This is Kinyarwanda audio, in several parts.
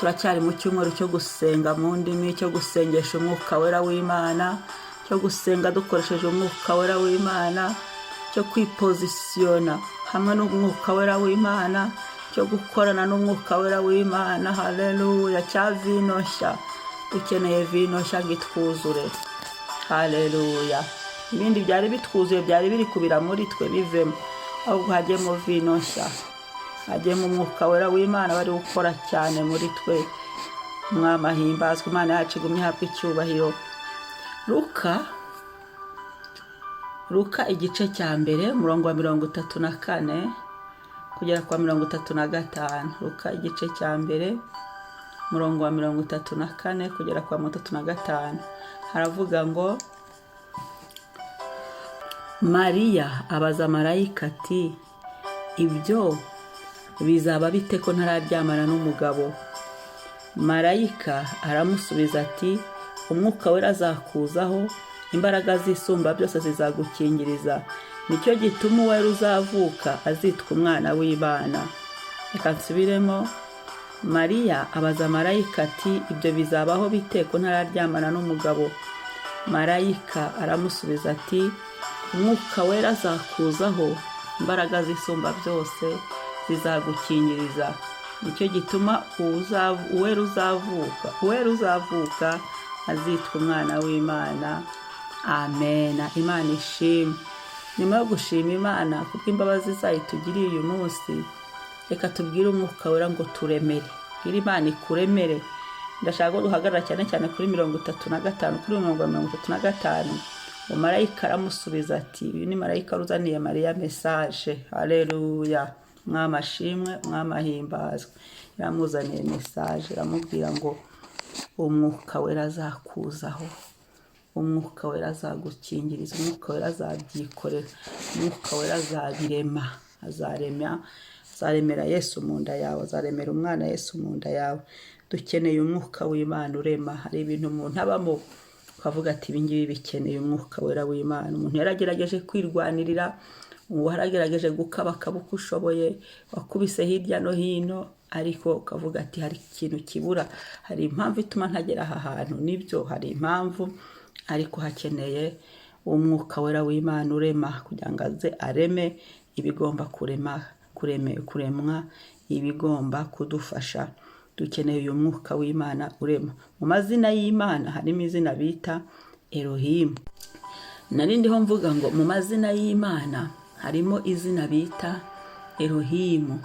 turacyari mu cyumweru cyo gusenga mu ndimi, cyo gusengesha Umwuka Wera w'Imana, cyo gusenga dukoresheje Umwuka Wera w'Imana, cyo kwipozisiyona hamwe n'Umwuka Wera w'Imana, cyo gukorana n'Umwuka Wera w'Imana. Haleluya. Cya vino nshya, dukeneye vino nshya gitwuzure. Haleluya. Ibindi byari bitwuzuye byari biri kubira muri twe bivemo, ahubwo hajyemo vino nshya, hajyemo Umwuka Wera w'Imana bari gukora cyane muri twe. Umwami ahimbazwe, Imana yacu igumye ihabwe icyubahiro. Luka igice cya mbere umurongo wa 34 kugera kwa 35. Luka igice cya mbere umurongo wa 34 kugera kwa 35 haravuga ngo, Mariya abaza marayika ati, ibyo bizaba bite ko ntararyamana n'umugabo? Marayika aramusubiza ati, Umwuka Wera azakuzaho, imbaraga z'isumba byose zizagukingiriza, nicyo gituma Uwera uzavuka azitwa Umwana w'Imana. Reka nsubiremo. Mariya abaza marayika ati, ibyo bizabaho bite ko ntararyamana n'umugabo? Marayika aramusubiza ati, Umwuka Wera azakuzaho, imbaraga z'isumba byose zizagukingiriza, nicyo gituma Uwera uzavuka azitwa Umwana w'Imana. Amen. Imana ishimwe. Nyuma yo gushima Imana kuko imbabazi zayo tugiriye uyu munsi, reka tubwire Umwuka Wera ngo turemere. Bwira Imana ikuremere. Ndashaka ko duhagarara cyane cyane kuri 35, kuri 35. Marayika aramusubiza ati, uyu ni marayika uzaniye Mariya message. Haleluya. Umwami ashimwe, umwami ahimbazwe. Yaramuzaniye message, aramubwira ngo Umwuka Wera azakuzaho, Umwuka Wera azagukingiriza, Umwuka Wera azabyikorera, Umwuka Wera azabirema, azaremera Yesu mu nda yawe, azaremera umwana Yesu mu nda yawe. Dukeneye Umwuka w'Imana urema. Hari ibintu umuntu abamo ukavuga ati, ibi ngibi bikeneye Umwuka Wera w'Imana. Umuntu yaragerageje kwirwanirira, waragerageje gukabaka uko ushoboye, wakubise hirya no hino, ariko ukavuga ati, hari ikintu kibura, hari impamvu ituma ntagera aha hantu. Nibyo, hari impamvu, ariko hakeneye Umwuka Wera w'Imana urema, kugira ngo aze areme ibigomba kuremwa, ibigomba kudufasha. Dukeneye uyu Mwuka w'Imana urema. Mu mazina y'Imana harimo izina bita Elohim. Narindiho mvuga ngo mu mazina y'Imana harimo izina bita Elohim.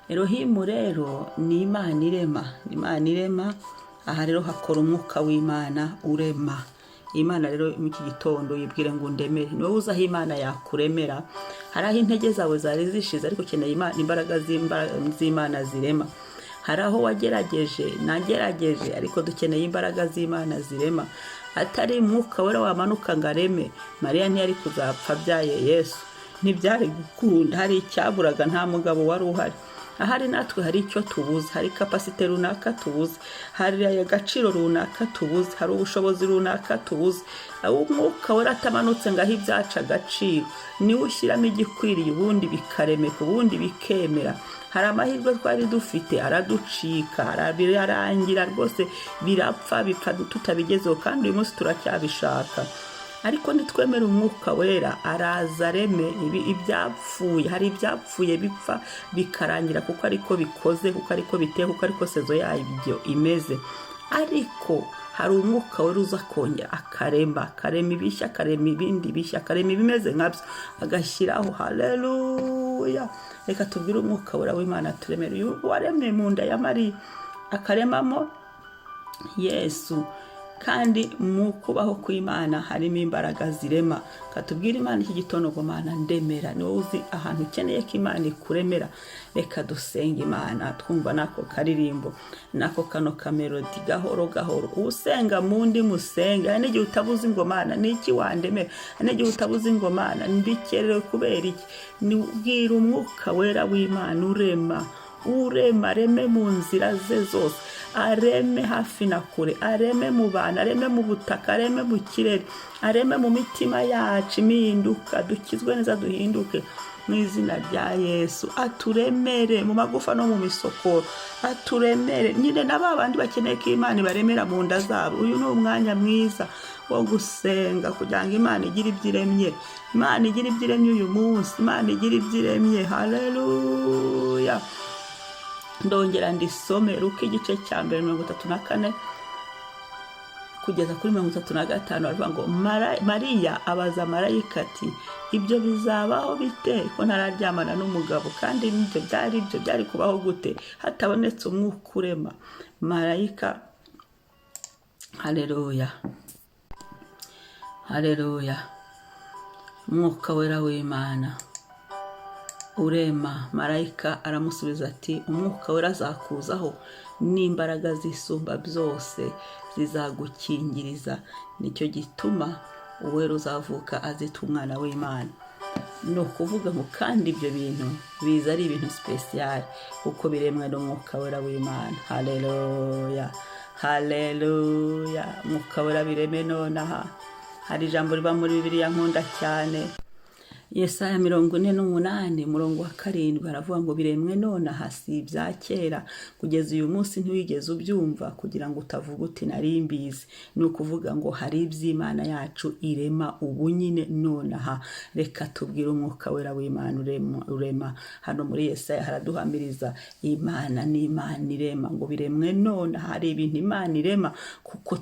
Elohim rero ni Imana irema, Imana irema. Aha rero hakora Umwuka w'Imana urema. Imana rero mu iki gitondo yibwire ngo ndemere. Niwe uzaho Imana yakuremera. Hari aho intege zawe zari zishize, ariko ukeneye imbaraga z'Imana zirema. Hari aho wagerageje, nagerageje, ariko dukeneye imbaraga z'Imana zirema. Atari Umwuka Wera wamanuka ngo areme, Mariya ntiyari kuzapfa abyaye Yesu. Ntibyari gukunda. Hari icyaburaga, nta mugabo wari uhari. Ahari natwe hari icyo tubuze, hari kapasite runaka tubuze, hari agaciro runaka tubuze, hari ubushobozi runaka tubuze. Umwuka Wera atamanutse ngo aho ibyaca agaciro, niwe ushyiramo igikwiriye, ubundi bikaremeka, ubundi bikemera. Hari amahirwe twari dufite araducika, ararangira rwose, birapfa bipfa tutabigezeho, kandi uyu munsi turacyabishaka. Ariko nitwemera Umwuka Wera araza areme ibyapfuye. Hari ibyapfuye bipfa bikarangira, kuko ariko bikoze, kuko ariko biteye, kuko ariko sezo yayo imeze. Ariko hari Umwuka Wera uza kongera akarema ibishya, akarema ibindi bishya, akarema ibimeze nkabyo agashyiraho. Haleluya. Reka tubwire Umwuka Wera w'Imana turemere. Uyu waremye mu nda ya Mariya akaremamo Yesu. Kandi mu kubaho kw'Imana harimo imbaraga zirema. Katubwire Imana iki gitondo ngo, Mana ndemera. Ni wowe uzi ahantu ukeneye ko Imana ikuremera. Reka dusenge Imana twumva nako karirimbo, nako kano kamelodi gahoro gahoro. Usenga mundi musenge. Hari n'igihe utabuze ngo, Mana niki wandemera? Hari n'igihe utabuze ngo, Mana mbikerewe kubera iki? Nibwira Umwuka Wera w'Imana urema, areme mu nzira ze zose, areme hafi na kure, areme mu bana, areme mu butaka, areme mu kirere, areme mu mitima yacu impinduka, dukizwe neza duhinduke. mu izina rya Yesu. Aturemere mu magufa no mu misokoro, aturemere nyine na babandi bakeneye ko Imana ibaremera mu nda zabo. Uyu ni umwanya mwiza wo gusenga kugira ngo Imana igire ibyo iremye. Imana igire ibyo iremye uyu munsi, Imana igire ibyo iremye. Haleluya. Ndongera ndisome Luka igice cya mbere 34 kugeza kuri 35. Baravuga ngo Mariya abaza marayika ati, ibyo bizabaho bite ko ntararyamana n'umugabo? Kandi ibyo byari kubaho gute hatabonetse umwuka urema? Marayika, haleluya, haleluya. Umwuka Wera w'Imana, Urema, marayika aramusubiza ati, Umwuka Wera azakuzaho n'imbaraga zisumba byose zizagukingiriza. Nicyo gituma Uwera uzavuka azitwa Umwana w'Imana. No kuvuga ngo kandi ibyo bintu biza ari ibintu special kuko biremwe n'Umwuka Wera w'Imana. Haleluya, haleluya. Umwuka Wera bireme nonaha. Hari ijambo riba muri Bibiliya nkunda cyane, Yesaya 48 umurongo wa 7, aravuga ngo biremwe nonaha si ibya kera, kugeza uyu munsi ntiwigeze ubyumva, kugira ngo utavuga uti nari mbizi. Ni ukuvuga ngo hari iby'Imana yacu irema ubu nyine nonaha. Reka tubwire Umwuka Wera w'Imana urema. Hano muri Yesaya haraduhamiriza Imana ni Imana irema, ngo biremwe nonaha. Hari ibintu Imana irema kuko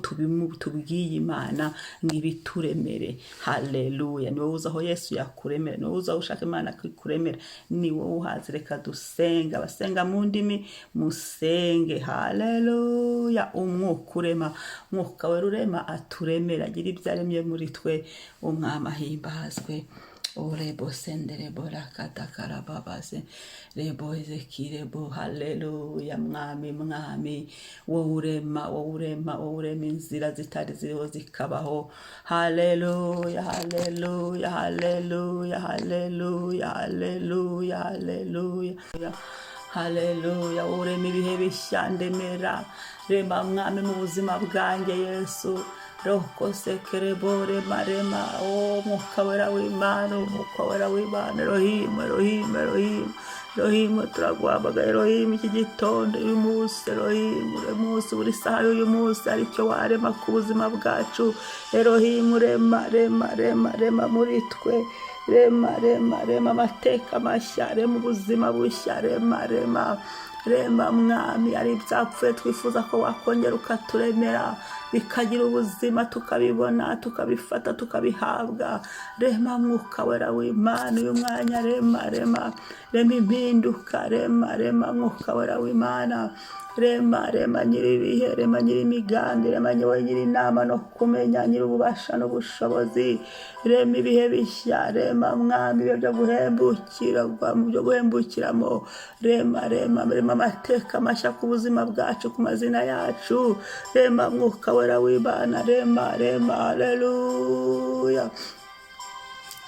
tubwiye Imana ngo ibituremere. Haleluya. Ni wowe uzaho Yesu yakuremera, ni wowe uzaho ushaka Imana kuremera, ni wowe uhazi. Reka dusenga, abasenga mu ndimi musenge. Haleluya. Umwuka urema, Umwuka Wera urema aturemera, agira ibyo aremye muri twe. Umwami ahimbazwe. Orebo sendere borakata karababaze rebo ezekirebo. Haleluya. Mwami, mwami, wowe urema, wowe urema, wowe urema inzira zitari ziriho zikabaho. Haleluya, haleluya, haleluya, haleluya, haleluya, haleluya, haleluya. Wowe urema ibihe bishya. Ndemera, rema mwami mu buzima bwanjye Yesu. Roko sekere rema rema. Oh Mwuka Wera w'Imana, Umwuka Wera w'Imana. Elohim, Elohim, Elohim, Elohim, turaguhamagara Elohim iki gitondo, uyu munsi Elohim, uyu munsi, buri saha y'uyu munsi hari icyo warema ku buzima bwacu. Elohim, rema, rema, rema, rema muri twe. Rema, rema, rema amateka mashya, rema ubuzima bushya. Rema, rema, rema mwami. Ari ibyapfuye twifuza ko wakongera ukaturemera bikagira ubuzima, tukabibona, tukabifata, tukabihabwa. Rema Mwuka Wera w'Imana uyu mwanya. Rema, rema, rema impinduka. Rema, rema Mwuka Wera w'Imana. Rema, rema nyiri ibihe, rema nyiri imigambi, rema nyiri inama no kumenya, nyiri ububasha n'ubushobozi. Rema ibihe bishya. Rema mwami byo guhembukiramo. Rema, rema, rema amateka mashya ku buzima bwacu, ku mazina yacu. Rema Mwuka Wera w'Imana. Rema, rema. Haleluya.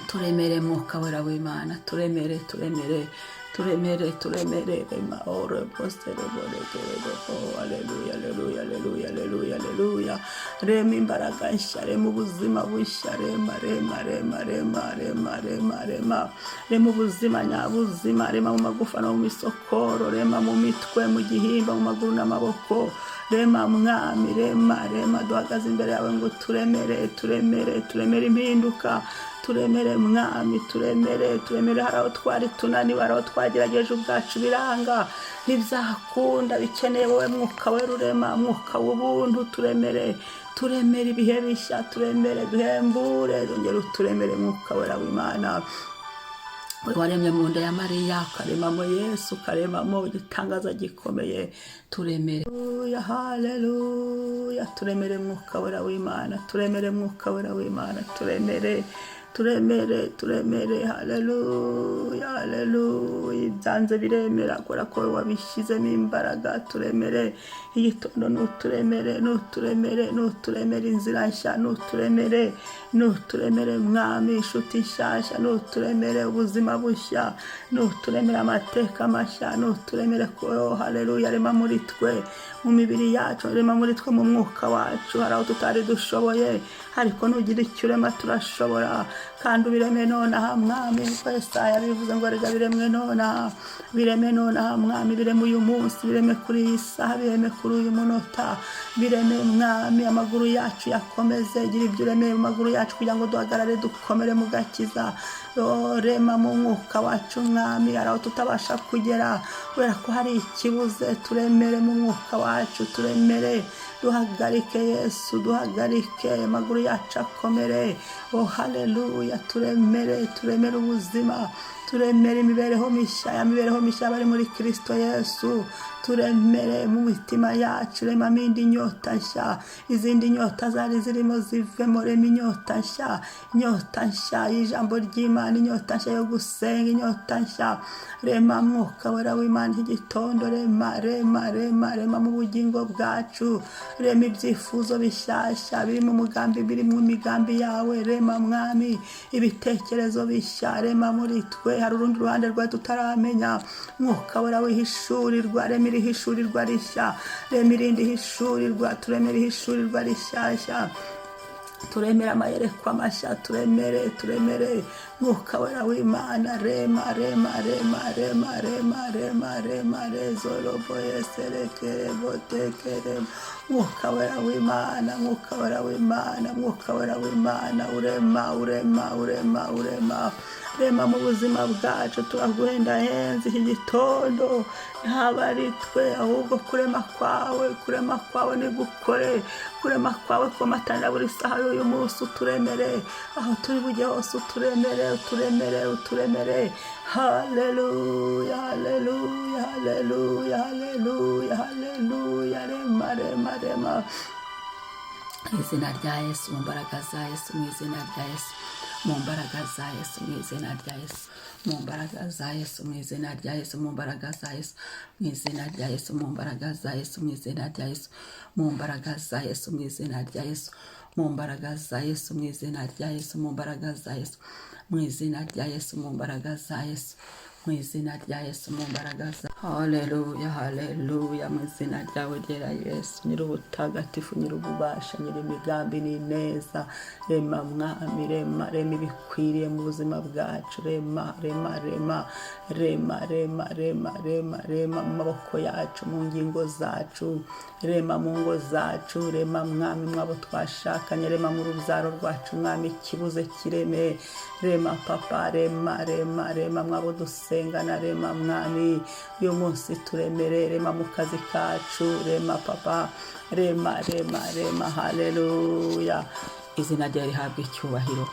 Turemere Mwuka Wera w'Imana, turemere, turemere, turemere, turemere. Rema ore postere bore kere. Haleluya, haleluya, haleluya, haleluya, haleluya. Rema imbaraga nshya, rema ubuzima bushya. Rema, rema, rema, rema, rema, rema, rema, rema ubuzima nyabuzima. Rema mu magufa no mu misokoro. Rema mu mitwe, mu gihimba, mu maguru n'amaboko. Rema mwami, rema, rema. Duhagaze imbere yawe ngo turemere, turemere, turemere impinduka. Turemere mwami, turemere, turemere. Hari aho twari tunaniwe, hari aho twagerageje ubwacu biranga, ntibizakunda. Bikeneye wowe Mwuka Wera urema, Mwuka w'ubuntu. Turemere, turemere ibihe bishya. Turemere, duhembure, dongera uturemere Mwuka Wera w'Imana. Waremye mu nda ya Mariya, ukaremamo Yesu, ukaremamo igitangaza gikomeye. Turemere. Haleluya. Turemere Mwuka Wera w'Imana, turemere Mwuka Wera w'Imana. Turemere, turemere, turemere. Haleluya, haleluya. Ibyanze biremera kubera ko wabishyizemo imbaraga. Turemere igitondo, nuturemere, nuturemere, nuturemere inzira nshya. Nuturemere, nuturemere mwami inshuti nshyashya. Nuturemere ubuzima bushya. Nuturemere amateka mashya. Nuturemere ko haleluya. Rema muri twe, mu mibiri yacu. Rema muri twe, mu mwuka wacu. Hari aho tutari dushoboye, ariko nugira icyo urema turashobora. kandi ubireme nonaha mwami niko Yesaya bivuze ngo rega biremwe nonaha, bireme nonaha mwami, bireme uyu munsi, bireme kuri iyi saha, bireme kuri uyu munota, bireme mwami amaguru yacu yakomeze, gira ibyo uremeye mu maguru yacu kugira ngo duhagarare dukomere mu gakiza. Rema mu mwuka wacu mwami, hari aho tutabasha kugera kubera ko hari ikibuze, turemere mu mwuka wacu, turemere, duhagarike Yesu, duhagarike amaguru yacu akomere. Oh haleluya, turemere ubuzima, turemere imibereho mishya bari muri Kristo Yesu, turemere mu mitima yacu, remamo indi nyota nshya, izindi nyota zari zirimo zivemo, rema inyota nshya y'ijambo ry'Imana, inyota nshya yo gusenga, inyota nshya. Rema Mwuka Wera w'Imana igitondo, rema mu bugingo bwacu, rema ibyifuzo bishyashya biri mu migambi yawe, rema mwami ibitekerezo bishya, rema muri twe, hari urundi ruhande rwawe tutaramenya. Mwuka Wera wihishurirwa, rema irihishurirwa rishya, rema irindi hishurirwa, turemere ihishurirwa rishyashya, turemere amayerekwa mashya, turemere Mwuka Wera w'Imana, rema rezorobo yeserekere botekere. Mwuka Wera w'Imana, Mwuka Wera w'Imana, Mwuka Wera w'Imana, urema rema mu buzima bwacu, turaguhenda henze iki gitondo, ntaba ari twe ahubwo kurema kwawe nigukore, kurema kwawe komatanira buri saha y'uyu munsi, uturemere aho turi bujye hose, uturemere. Haleluya, rema mu izina rya Yesu, mu mbaraga za Yesu, mu izina rya Yesu, mu mbaraga za Yesu, mu izina rya Yesu, mu mbaraga za Yesu, mu izina rya Yesu, mu mbaraga za Yesu, mu izina rya Yesu, mu mbaraga za Yesu, mu izina rya Yesu, mu mbaraga za Yesu, mu izina rya Yesu, mu mbaraga za Yesu, mu izina rya Yesu, mu mbaraga za Yesu, mu izina rya Yesu, mu mbaraga za Yesu, mu izina rya Yesu, mu mbaraga za haleluya, mu izina ryawe ryera Yesu, nyir'ubutagatifu, nyir'ububasha, nyir'imigambi n'ineza, rema mwami, rema ibikwiriye mu buzima bwacu, rema mu maboko yacu, mu ngingo zacu, rema mu ngo zacu, rema mwami mwabo twashakanye, rema mu rubyaro rwacu mwami, ikibuze kireme, rema papa, rema mwabo dusengana, rema mwami uyu munsi turemere, rema mu kazi kacu, rema papa, rema haleluya. Izina ryawe rihabwa icyubahiro,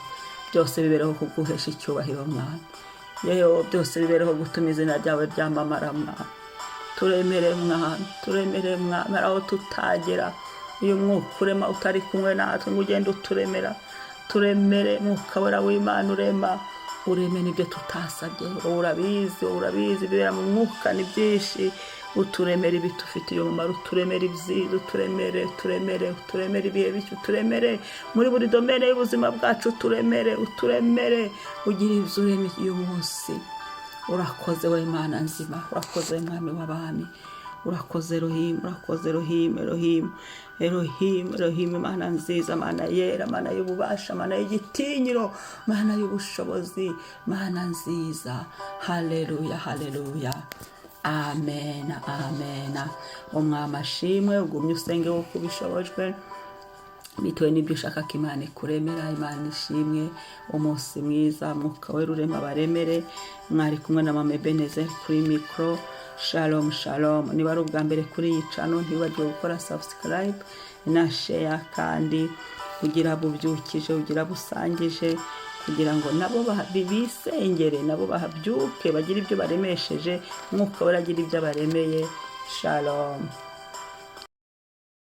byose bibereho kuguhesha icyubahiro mwami, yewe byose bibereho gutuma izina ryawe ryamamara mwami, turemere mwami, hari aho tutagera, uyu mwuka urema utari kumwe natwe ngo ugende uturemera, turemere Mwuka Wera w'Imana, ureme n'ibyo tutasabye, urabizi bibera mu mwuka ni byinshi, uturemere ibitufitiye umumaro, uturemere ibyiza, uturemere ibihe bityo, uturemere muri buri domene y'ubuzima bwacu, uturemere ugira ibyo uremye uyu munsi. Urakoze we Mana nzima, urakoze we Mwami w'abami, urakoze Elohim, Mana nziza, Mana yera, Mana y'ububasha, Mana y'igitinyiro, Mana y'ubushobozi, Mana nziza. Haleluya, amen. Umwami ashimwe, ugumye usenge wo kubishobojwe bitewe n'ibyo ushaka ko Imana ikuremera. Imana ishimwe, umunsi mwiza. Mwuka Wera urema abaremere. Mwari kumwe na Mama Ebenezer kuri mikoro. Shalom. Niba ari ubwa mbere kuri iyi channel, ntiwibagirwe gukora subscribe na share, kandi kugira bubyukije, ugira busangije, kugira ngo nabo bisengere, nabo bahabyuke, bagira ibyo baremesheje, Mwuka Wera agira ibyo baremeye. Shalom.